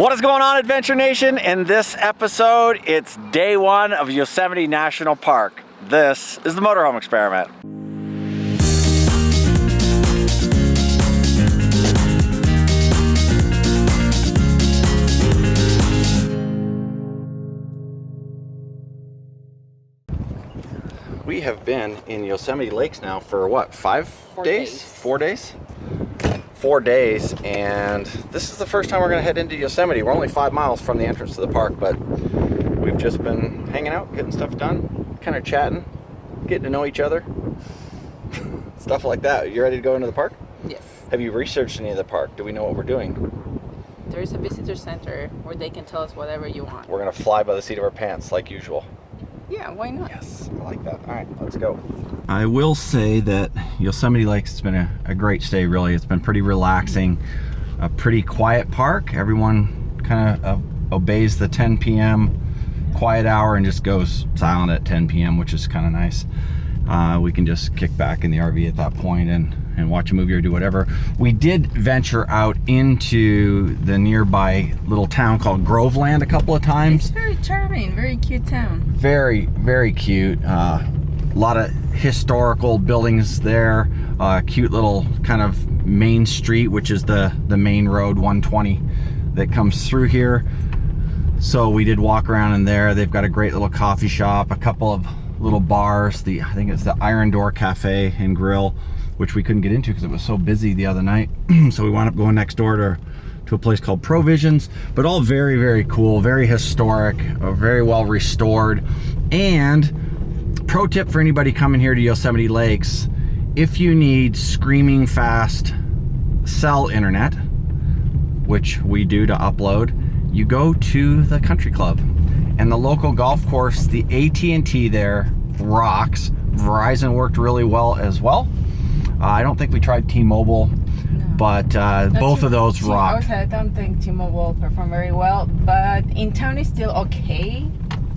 What is going on, Adventure Nation? In this episode, it's day one of Yosemite National Park. This is the Motorhome Experiment. We have been in Yosemite Lakes now for what, 4 days? 4 days? 4 days, and this is the first time we're going to head into Yosemite. We're only 5 miles from the entrance to the park, but we've just been hanging out, getting stuff done, kind of chatting, getting to know each other, stuff like that. You ready to go into the park? Yes. Have you researched any of the park? Do we know what we're doing? There's a visitor center where they can tell us whatever you want. We're going to fly by the seat of our pants like usual. Yeah, why not? Yes, I like that. All right, let's go. I will say that Yosemite Lakes has been a great stay, really. It's been pretty relaxing, a pretty quiet park. Everyone kind of obeys the 10 p.m. quiet hour and just goes silent at 10 p.m., which is kind of nice. We can just kick back in the RV at that point and watch a movie or do whatever. We did venture out into the nearby little town called Groveland a couple of times. It's very charming, very cute town. Very, very cute. A lot of historical buildings there. Cute little kind of main street, which is the main road 120 that comes through here. So we did walk around in there. They've got a great little coffee shop, a couple of little bars. I think it's the Iron Door Cafe and Grill, which we couldn't get into because it was so busy the other night. So we wound up going next door to a place called Provisions, but all very, very cool, very historic, very well restored. And pro tip for anybody coming here to Yosemite Lakes, if you need screaming fast cell internet, which we do to upload, you go to the country club and the local golf course. The AT&T there rocks. Verizon worked really well as well. I don't think we tried T-Mobile, but both of those rock. I don't think T-Mobile performed very well, but in town it's still okay.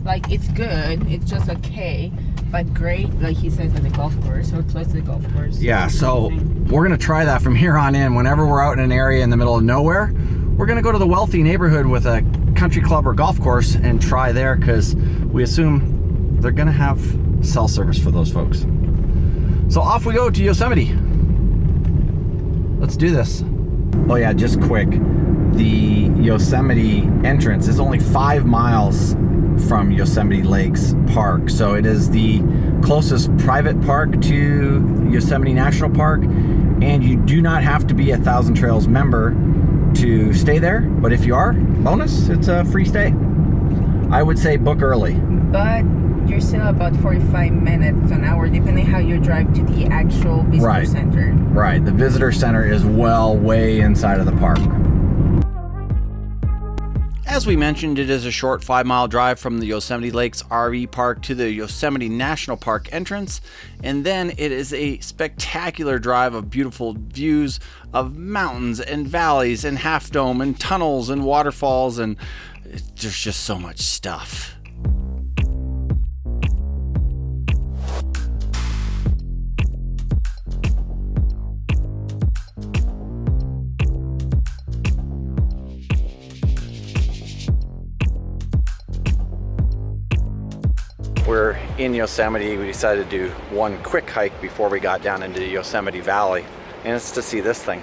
Like, it's good, it's just okay, but great, like he says, at the golf course, or close to the golf course. Yeah, so we're gonna try that from here on in. Whenever we're out in an area in the middle of nowhere, we're gonna go to the wealthy neighborhood with a country club or golf course and try there, because we assume they're gonna have cell service for those folks. So off we go to Yosemite. Let's do this. Oh yeah, just quick. The Yosemite entrance is only 5 miles from Yosemite Lakes Park. So it is the closest private park to Yosemite National Park. And you do not have to be a Thousand Trails member to stay there. But if you are, bonus, it's a free stay. I would say book early. But you're still about 45 minutes, an hour, depending how you drive to the actual visitor center. Right, the visitor center is way inside of the park. As we mentioned, it is a short 5-mile drive from the Yosemite Lakes RV Park to the Yosemite National Park entrance, and then it is a spectacular drive of beautiful views of mountains and valleys and Half Dome and tunnels and waterfalls, and there's just so much stuff. We're in Yosemite. We decided to do one quick hike before we got down into Yosemite Valley, and it's to see this thing.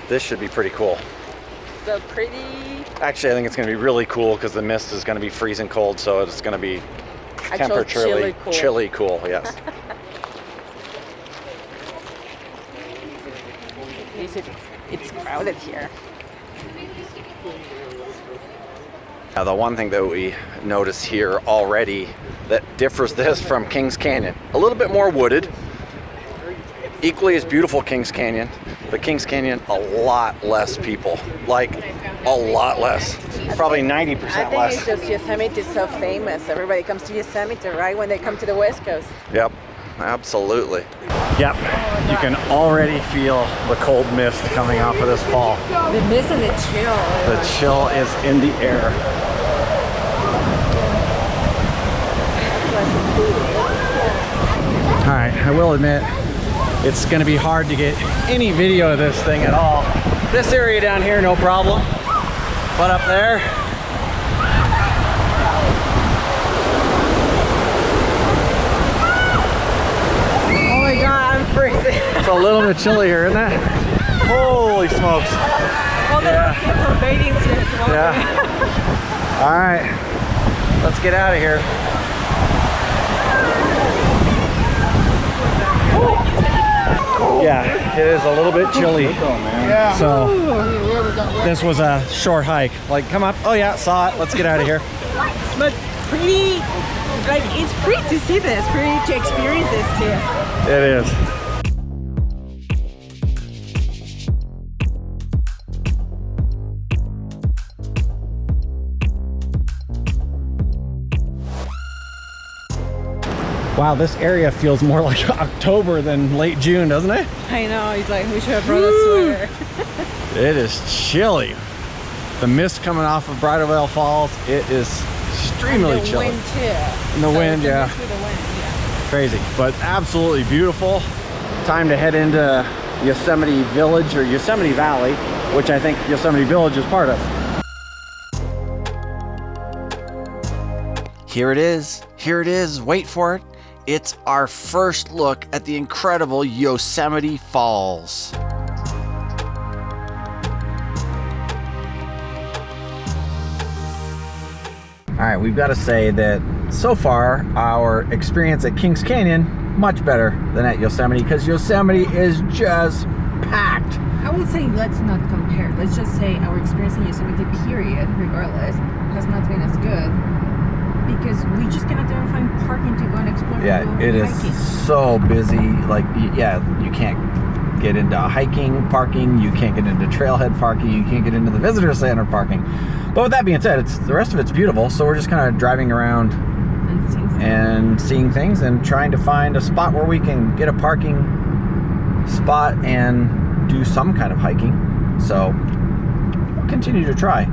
This should be pretty cool. So pretty. Actually, I think it's going to be really cool because the mist is going to be freezing cold, so it's going to be temperaturely chilly cool. Yes. It's crowded here. Now, the one thing that we notice here already that differs this from Kings Canyon, a little bit more wooded, equally as beautiful Kings Canyon, but Kings Canyon, a lot less people, like a lot less, probably 90% less. I think it's just Yosemite is so famous. Everybody comes to Yosemite, right, when they come to the West Coast. Yep, absolutely. Yep, you can already feel the cold mist coming off of this fall. The mist and the chill. The chill is in the air. All right, I will admit, it's gonna be hard to get any video of this thing at all. This area down here, no problem. But up there, Oh my god, I'm freezing. it's a little bit chilly here, isn't it? Holy smokes. All the bathing suits. Yeah. All right, let's get out of here. Yeah, it is a little bit chilly. Yeah. So this was a short hike. Like, come up. Oh yeah, saw it. Let's get out of here. But pretty, like, it's pretty to see this, pretty to experience this too. It is. Wow, this area feels more like October than late June, doesn't it? I know, it's like we should have brought a sweater. It is chilly. The mist coming off of Bridalveil Falls, it is extremely chilly. And the wind too. And the wind, yeah. With the wind, yeah. Crazy, but absolutely beautiful. Time to head into Yosemite Village or Yosemite Valley, which I think Yosemite Village is part of. Here it is. Here it is. Wait for it. It's our first look at the incredible Yosemite Falls. All right, we've got to say that so far our experience at Kings Canyon much better than at Yosemite, because Yosemite is just packed. I would say let's not compare. Let's just say our experience in Yosemite, period, regardless, has not been as good. Because we just cannot even find parking to go and explore. Yeah, it is so busy. Like, yeah, you can't get into hiking parking, you can't get into trailhead parking, you can't get into the visitor center parking. But with that being said, the rest of it's beautiful. So we're just kind of driving around and seeing things and trying to find a spot where we can get a parking spot and do some kind of hiking. So we'll continue to try.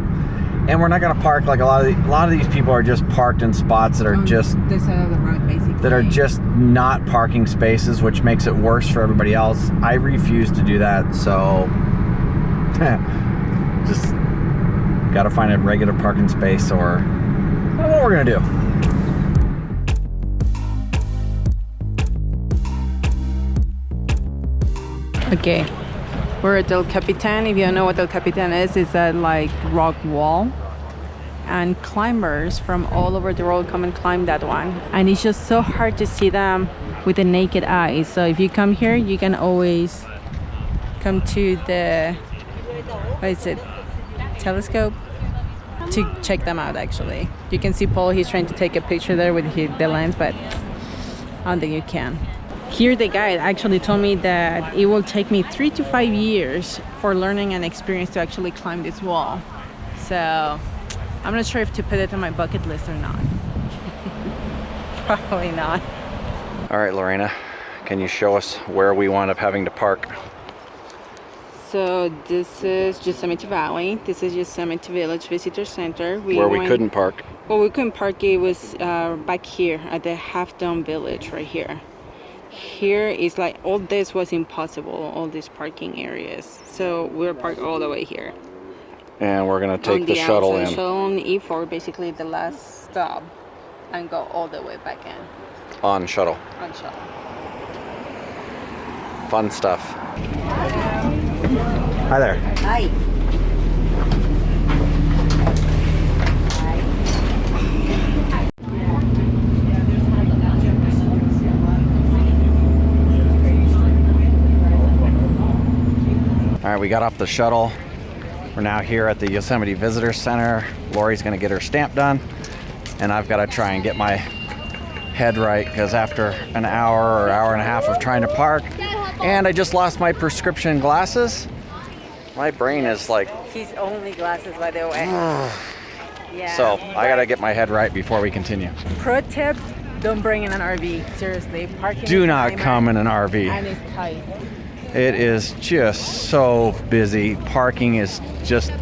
And we're not going to park like a lot of these people are just parked in spots that are just this side of the road, basically. That are just not parking spaces, which makes it worse for everybody else. I refuse to do that, so just got to find a regular parking space, or what we're going to do. Okay. We're at El Capitan. If you don't know what El Capitan is, it's a like rock wall, and climbers from all over the world come and climb that one, and it's just so hard to see them with the naked eye. So if you come here, you can always come to the, what is it, telescope, to check them out. Actually, you can see Paul, he's trying to take a picture there with the lens, but I don't think you can. Here the guide actually told me that it will take me 3 to 5 years for learning and experience to actually climb this wall. So I'm not sure if to put it on my bucket list or not. Probably not. All right, Lorena, can you show us where we wound up having to park? So this is Yosemite Valley. This is Yosemite Village Visitor Center. We couldn't park. Well, we couldn't park. It was back here at the Half Dome Village right here. Here is like, all this was impossible, all these parking areas. So we're parked all the way here. And we're gonna take the shuttle in. Shuttle on E4, basically the last stop, and go all the way back in. On shuttle. On shuttle. Fun stuff. Hi there. Hi. All right, we got off the shuttle. We're now here at the Yosemite Visitor Center. Lori's gonna get her stamp done, and I've gotta try and get my head right, because after an hour or hour and a half of trying to park, and I just lost my prescription glasses, my brain is like... His only glasses, by the way. Yeah. So I gotta get my head right before we continue. Pro tip, don't bring in an RV. Seriously, parking. Do not come in an RV. And it's tight. It is just so busy. Parking is just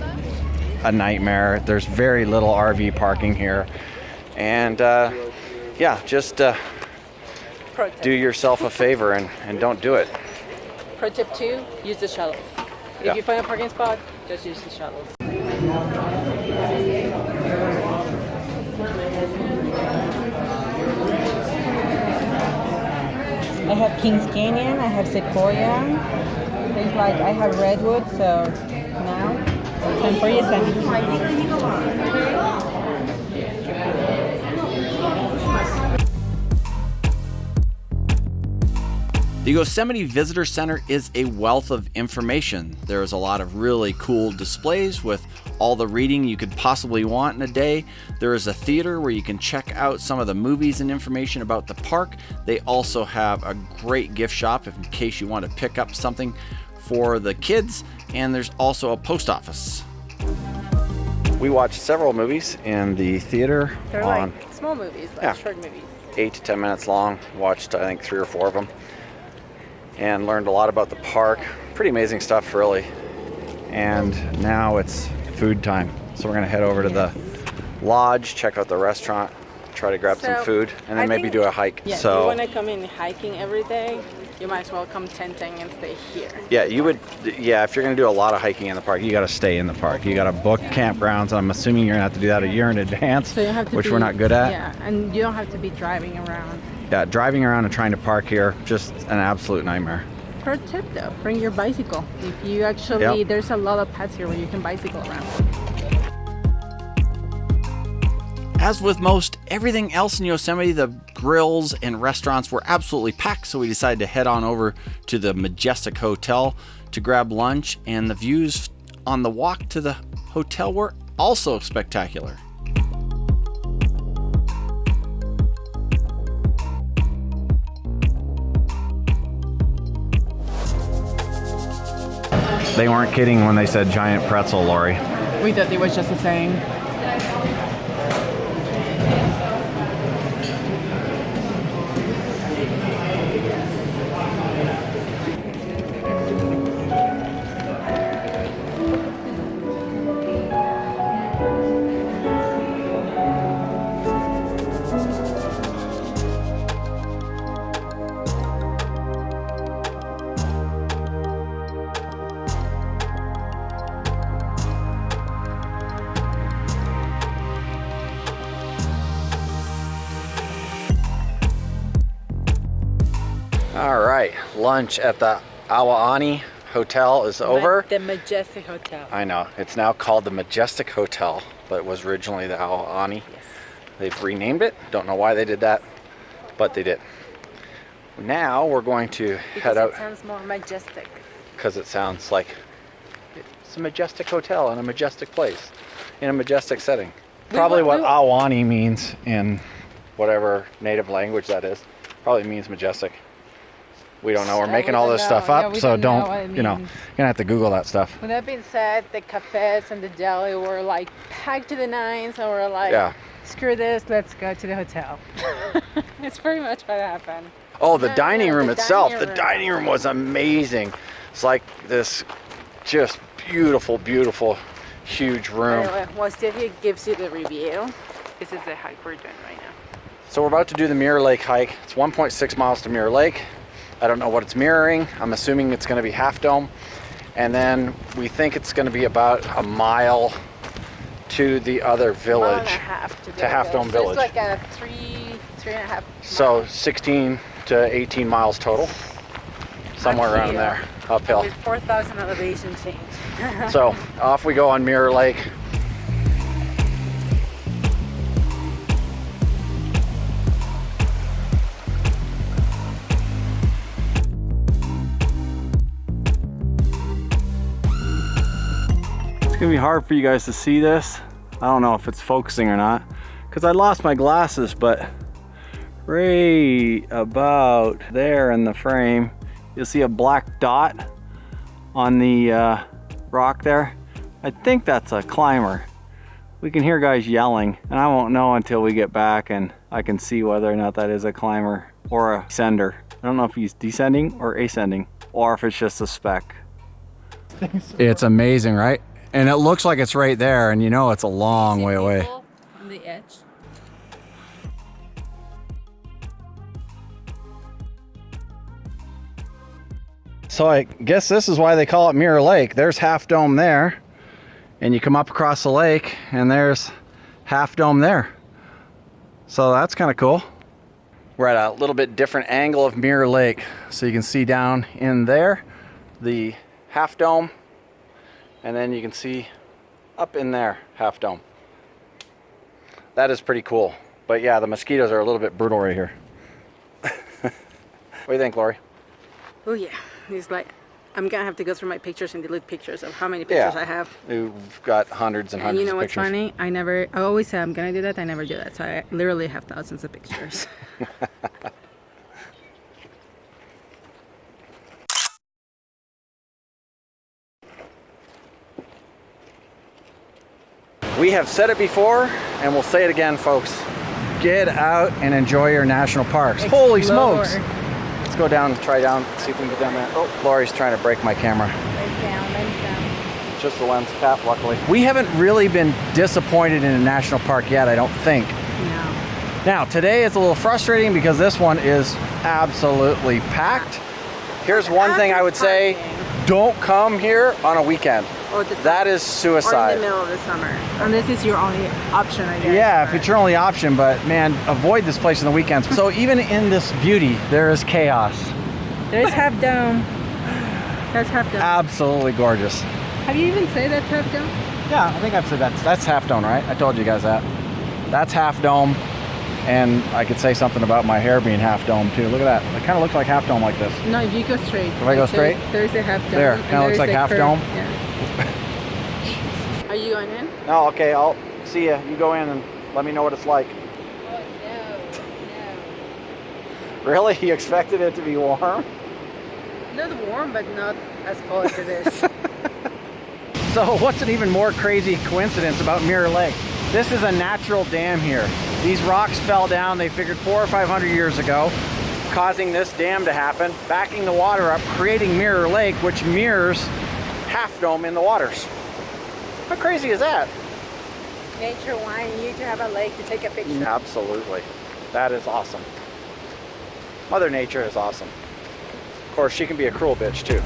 a nightmare. There's very little RV parking here. And yeah, just do yourself a favor and don't do it. Pro tip 2, use the shuttles. If you find a parking spot, just use the shuttles. I have Kings Canyon, I have Sequoia. There's like, I have Redwood, so now time for Yosemite. The Yosemite Visitor Center is a wealth of information. There is a lot of really cool displays with all the reading you could possibly want in a day. There is a theater where you can check out some of the movies and information about the park. They also have a great gift shop in case you want to pick up something for the kids. And there's also a post office. We watched several movies in the theater. They're like small movies, like short movies. 8 to 10 minutes long. Watched, I think, 3 or 4 of them. And learned a lot about the park. Pretty amazing stuff, really. And now it's food time. So we're gonna head over to the lodge, check out the restaurant, try to grab some food, and then maybe do a hike. Yeah, so if you wanna come in hiking every day, you might as well come tenting and stay here. Yeah, you would. Yeah, if you're gonna do a lot of hiking in the park, you gotta stay in the park. You gotta book campgrounds. I'm assuming you're gonna have to do that a year in advance, so you have to which we're not good at. Yeah, and you don't have to be driving around. Yeah, driving around and trying to park here, just an absolute nightmare. Pro tip though, bring your bicycle. If you actually, there's a lot of paths here where you can bicycle around. As with most everything else in Yosemite, the grills and restaurants were absolutely packed, so we decided to head on over to the Majestic Hotel to grab lunch, and the views on the walk to the hotel were also spectacular. They weren't kidding when they said giant pretzel, Lori. We thought it was just a saying. All right, lunch at the Awaani Hotel is over. The Majestic Hotel. I know, it's now called the Majestic Hotel, but it was originally the Awaani. Yes. They've renamed it. Don't know why they did that, but they did. Now we're going to head out. It sounds more majestic. Because it sounds like it's a majestic hotel in a majestic place, in a majestic setting. Probably what Awaani means in whatever native language that is. Probably means majestic. We don't know. We're making all this stuff up, so don't, you know, you're gonna have to Google that stuff. With that being said, the cafes and the deli were like packed to the nines, and we're like, screw this, let's go to the hotel. It's pretty much what happened. Oh, the dining room itself. The dining room was amazing. It's like this just beautiful, beautiful, huge room. Anyway, well, Stevie gives you the review. This is the hike we're doing right now. So we're about to do the Mirror Lake hike. It's 1.6 miles to Mirror Lake. I don't know what it's mirroring. I'm assuming it's going to be Half Dome. And then we think it's going to be about a mile to the other village. Mile and a half to Half Dome Village. It's like a 3.5 So 16 to 18 miles total. Somewhere around there, uphill. With 4,000 elevation change. So off we go on Mirror Lake. It's gonna be hard for you guys to see this. I don't know if it's focusing or not, because I lost my glasses, but right about there in the frame, you'll see a black dot on the rock there. I think that's a climber. We can hear guys yelling, and I won't know until we get back and I can see whether or not that is a climber or a ascender. I don't know if he's descending or ascending, or if it's just a speck. It's amazing, right? And it looks like it's right there, and you know it's a long way away. On the edge. So I guess this is why they call it Mirror Lake. There's Half Dome there, and you come up across the lake and there's Half Dome there. So that's kind of cool. We're at a little bit different angle of Mirror Lake. So you can see down in there the Half Dome, and then you can see up in there Half Dome. That is pretty cool. But yeah, the mosquitoes are a little bit brutal right here. What do you think, Lori? Oh yeah, it's like I'm gonna have to go through my pictures and delete pictures of how many pictures I have. We've got hundreds and hundreds And you know of what's pictures. funny? I always say I'm gonna do that. I never do that. So I literally have thousands of pictures. We have said it before, and we'll say it again, folks. Get out and enjoy your national parks. Holy smokes! Let's go down, try down, see if we can get down there. Oh, Lori's trying to break my camera. Lens down. Just the lens cap, luckily. We haven't really been disappointed in a national park yet, I don't think. No. Now, today it's a little frustrating because this one is absolutely packed. Here's one thing I would say. Don't come here on a weekend. That is suicide. Or in the middle of the summer. And this is your only option, I guess. Yeah, if it's your only option, but man, avoid this place on the weekends. So even in this beauty, there is chaos. There's Half Dome. That's Half Dome. Absolutely gorgeous. Have you even said that's Half Dome? Yeah, I think I've said that's Half Dome, right? I told you guys that. That's Half Dome. And I could say something about my hair being Half Dome too. Look at that. It kind of looks like Half Dome like this. No, if you go straight. If I go straight? There's a Half Dome. There, kind of looks like Half Dome. Yeah. Are you going in? No, okay, I'll see you. You go in and let me know what it's like. Oh, no. Really? You expected it to be warm? Not warm, but not as cold as it is. So what's an even more crazy coincidence about Mirror Lake? This is a natural dam here. These rocks fell down, they figured 400 or 500 years ago, causing this dam to happen, backing the water up, creating Mirror Lake, which mirrors Half Dome in the waters. How crazy is that? Nature wanting you to have a lake to take a picture. Absolutely. That is awesome. Mother Nature is awesome. Of course, she can be a cruel bitch too.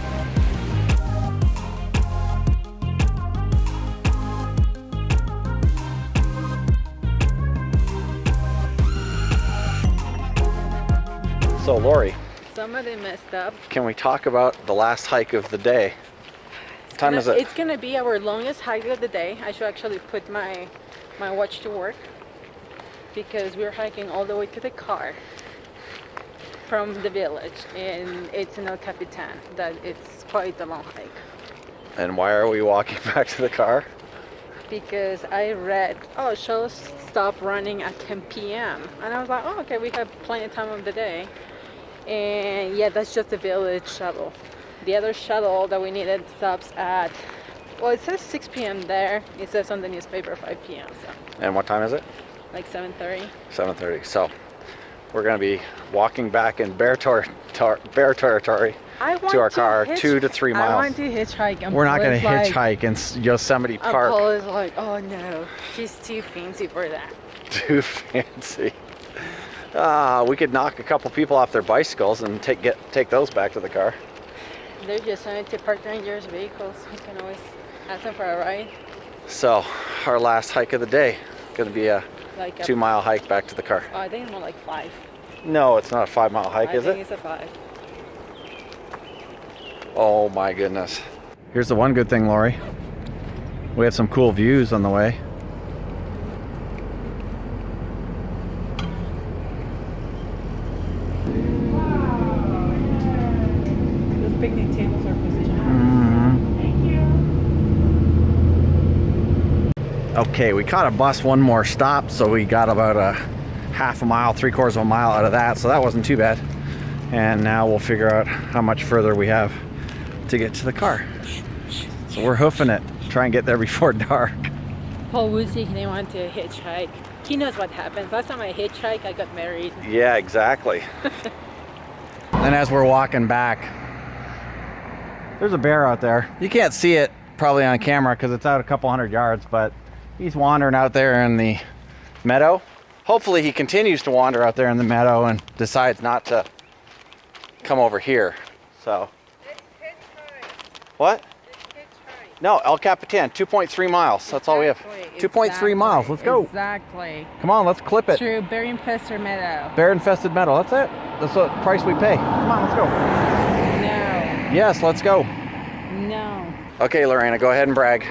So Lori, Somebody messed up. can we talk about the last hike of the day? What time is it? It's gonna be our longest hike of the day. I should actually put my watch to work because we're hiking all the way to the car from the village, and it's in El Capitan. That it's quite a long hike. And why are we walking back to the car? Because I read, oh, shows stop running at 10 p.m. And I was like, oh, okay, we have plenty of time of the day. And yeah, that's just the village shuttle. The other shuttle that we needed stops at, well, it says 6 p.m. there. It says on the newspaper 5 p.m. So And what time is it? like 7:30. 7:30. So we're going to be walking back in bear territory to our car, 2 to 3 miles. I want to hitchhike. And We're not Paul going is to like- hitchhike in Yosemite and Park. Paul is like, oh no, she's too fancy for that. Too fancy. We could knock a couple people off their bicycles and take those back to the car. They're just trying to park dangerous vehicles. You can always ask them for a ride. So our last hike of the day, going to be a Like 2 mile hike back to the car. Oh, I think it's more like 5. No, it's not a 5 mile hike, is I think it? it's a 5. Oh my goodness. Here's the one good thing, Lori. We have some cool views on the way. Those picnic tables are positioned. Okay, we caught a bus one more stop, so we got about a half a mile, 3/4 of a mile out of that, so that wasn't too bad. And now we'll figure out how much further we have to get to the car. So we're hoofing it, try and get there before dark. Paul Woodsy, they want to hitchhike. He knows what happens. Last time I hitchhiked, I got married. Yeah, exactly. And as we're walking back, there's a bear out there. You can't see it probably on camera because it's out a couple hundred yards, but he's wandering out there in the meadow. Hopefully he continues to wander out there in the meadow and decides not to come over here. So Let's What? No, El Capitan, 2.3 miles. That's all we have. 2.3 miles. Let's go. Exactly. Come on, let's clip it. Through bear-infested meadow. Bear-infested meadow. That's it. That's the price we pay. Come on, let's go. No. Yes, let's go. No. Okay, Lorena, go ahead and brag.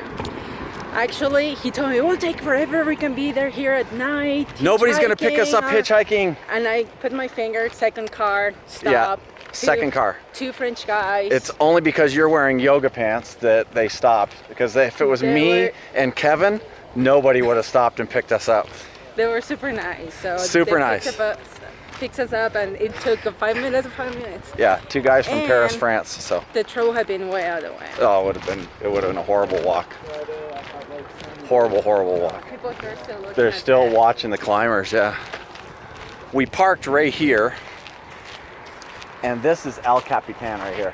Actually, he told me it will take forever. We can be there here at night. Nobody's going to pick us up hitchhiking. And I put my finger, second car, stop. Yeah, second car. Two French guys. It's only because you're wearing yoga pants that they stopped. Because if it was me and Kevin, nobody would have stopped and picked us up. They were super nice. So super nice. Picks us up, and it took 5 minutes. Yeah, two guys from Paris, France. So the trail had been way out of the way. Oh, it would have been a horrible walk. Horrible walk. People are still looking. They're still watching the climbers. Yeah. We parked right here, and this is El Capitan right here.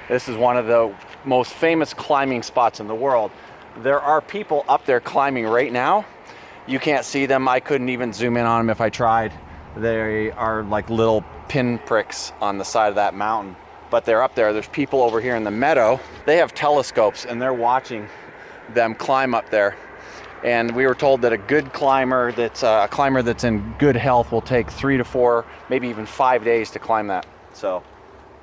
This is one of the most famous climbing spots in the world. There are people up there climbing right now. You can't see them. I couldn't even zoom in on them if I tried. They are like little pin pricks on the side of that mountain, but they're up there. There's people over here in the meadow. They have telescopes and they're watching them climb up there. And we were told that a good climber, that's a climber that's in good health, will take 3 to 4, maybe even 5 days to climb that. So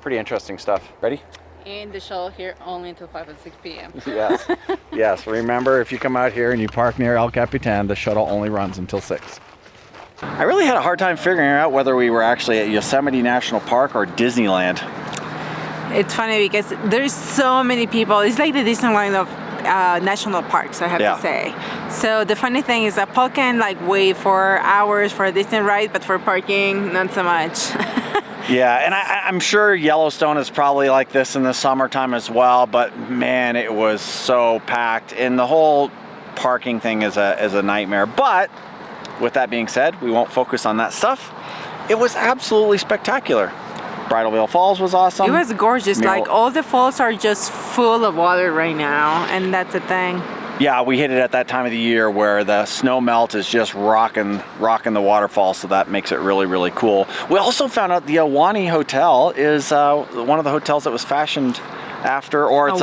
pretty interesting stuff. Ready? And the shuttle here only until 5 and 6 p.m. Yes. Yes. Remember, if you come out here and you park near El Capitan, the shuttle only runs until 6. I really had a hard time figuring out whether we were actually at Yosemite National Park or Disneyland. It's funny because there's so many people. It's like the Disneyland of national parks, I have to say. So the funny thing is that Paul can like wait for hours for a Disney ride, but for parking, not so much. Yeah, and I'm sure Yellowstone is probably like this in the summertime as well, but man, it was so packed, and the whole parking thing is a nightmare. But with that being said, we won't focus on that stuff. It was absolutely spectacular. Bridal Veil Falls was awesome. It was gorgeous. Like all the falls are just full of water right now, and that's the thing. Yeah, we hit it at that time of the year where the snow melt is just rocking the waterfall, so that makes it really, really cool. We also found out the Ahwahnee Hotel is one of the hotels that was fashioned after, or it's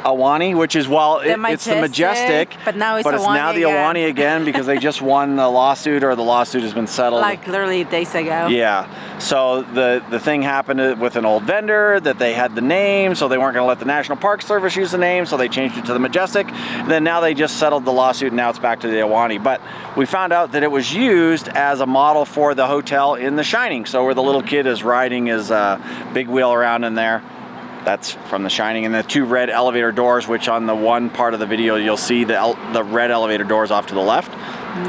Ahwahnee, which is, well, it's the Majestic, but now it's now the Ahwahnee again because they just won the lawsuit, or the lawsuit has been settled. Like literally days ago. Yeah. So the thing happened with an old vendor that they had the name, so they weren't going to let the National Park Service use the name, so they changed it to the Majestic. Then now they just settled the lawsuit, and now it's back to the Ahwahnee. But we found out that it was used as a model for the hotel in The Shining. So where the little kid is riding his big wheel around in there. That's from The Shining. And the 2 red elevator doors, which on the one part of the video you'll see the red elevator doors off to the left.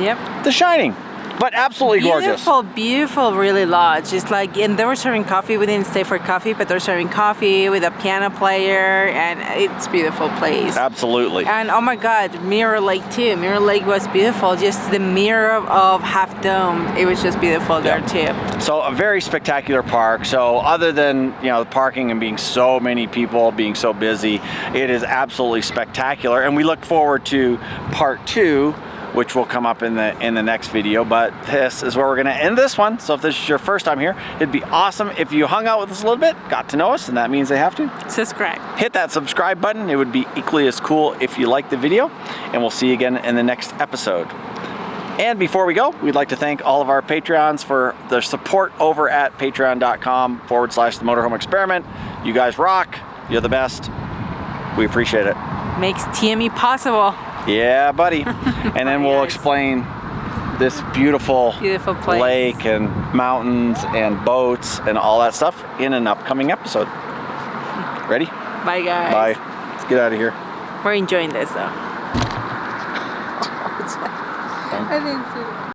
Yep. The Shining. But absolutely gorgeous. Beautiful, really lodge. It's like, and they were serving coffee. We didn't stay for coffee, but they're serving coffee with a piano player, and it's a beautiful place. Absolutely. And oh my God, Mirror Lake too. Mirror Lake was beautiful. Just the mirror of Half Dome. It was just beautiful there too. So a very spectacular park. So other than, the parking and being so many people, being so busy, it is absolutely spectacular. And we look forward to part 2, which will come up in the next video. But this is where we're gonna end this one. So if this is your first time here, it'd be awesome if you hung out with us a little bit, got to know us, and that means they have to subscribe. Hit that subscribe button. It would be equally as cool if you liked the video, and we'll see you again in the next episode. And before we go, we'd like to thank all of our Patreons for their support over at patreon.com/The Motorhome Experiment. You guys rock. You're the best. We appreciate it. Makes TME possible. Yeah, buddy. And then we'll explain this beautiful place, lake and mountains and boats and all that stuff in an upcoming episode. Ready? Bye, guys. Bye. Let's get out of here. We're enjoying this, though. I didn't see it.